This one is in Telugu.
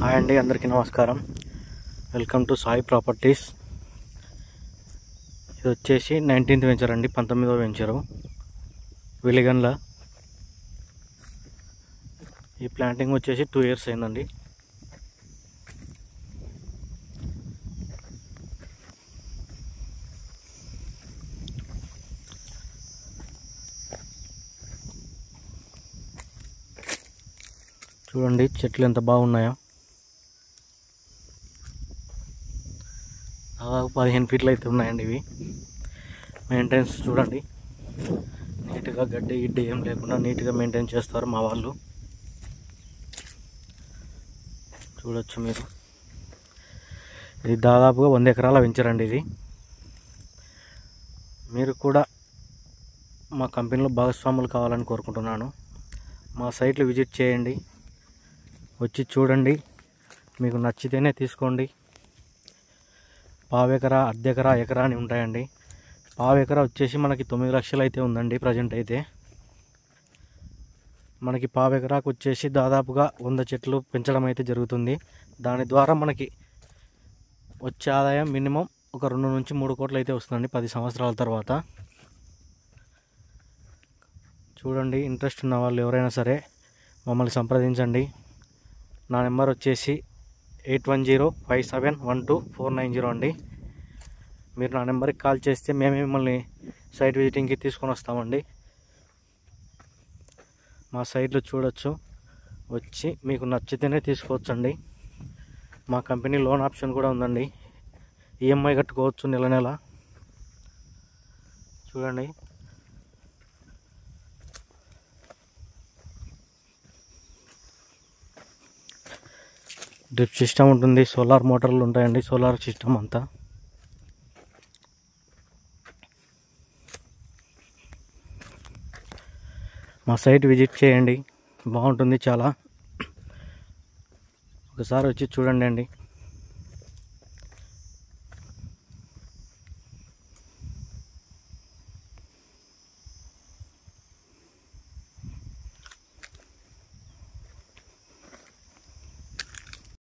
హాయ్ అండి, అందరికీ నమస్కారం. Welcome to Sai properties. ఇది వచ్చేసి 19th వెంచర్ అండి, 19వ వెంచరు వెలిగన్ల. ఈ ప్లాంటింగ్ వచ్చేసి 2 years అయిందండి. చూడండి చెట్లు ఎంత బాగున్నాయో. దాదాపు 15 feet అయితే ఉన్నాయండి ఇవి. మెయింటెనెన్స్ చూడండి, నీట్గా గడ్డి గిడ్డి ఏం లేకుండా నీట్గా మెయింటైన్ చేస్తారు మా వాళ్ళు. చూడొచ్చు మీరు, ఇది దాదాపుగా 100 ఎకరాల వెంచరండి ఇది. మీరు కూడా మా కంపెనీలో భాగస్వాములు కావాలని కోరుకుంటున్నాను. మా సైట్లు విజిట్ చేయండి, వచ్చి చూడండి, మీకు నచ్చితేనే తీసుకోండి. పావెకరా, అర్ధెకరా, ఎకరా అని ఉంటాయండి. పావెకరా వచ్చేసి మనకి 9 లక్షలు అయితే ఉందండి ప్రజెంట్ అయితే. మనకి పావెకరాకు వచ్చేసి దాదాపుగా 100 చెట్లు పెంచడం అయితే జరుగుతుంది. దాని ద్వారా మనకి వచ్చే ఆదాయం మినిమం ఒక 2 నుంచి 3 కోట్లు అయితే వస్తుందండి 10 సంవత్సరాల తర్వాత. చూడండి, ఇంట్రెస్ట్ ఉన్న వాళ్ళు ఎవరైనా సరే మమ్మల్ని సంప్రదించండి. నా నెంబర్ వచ్చేసి 8105712490 అండి. మీరు నా నెంబర్కి కాల్ చేస్తే మేమే మిమ్మల్ని సైట్ విజిటింగ్కి తీసుకొని వస్తామండి. మా సైట్లో చూడొచ్చు, వచ్చి మీకు నచ్చితేనే తీసుకోవచ్చండి. మా కంపెనీ లోన్ ఆప్షన్ కూడా ఉందండి, ఈఎంఐ కట్టుకోవచ్చు నెల నెల. చూడండి, డ్రిప్ సిస్టమ్ ఉంటుంది, సోలార్ మోటార్లు ఉంటాయండి, సోలార్ సిస్టమ్ అంతా. మా సైట్ విజిట్ చేయండి, బాగుంటుంది చాలా. ఒకసారి వచ్చి చూడండి అండి.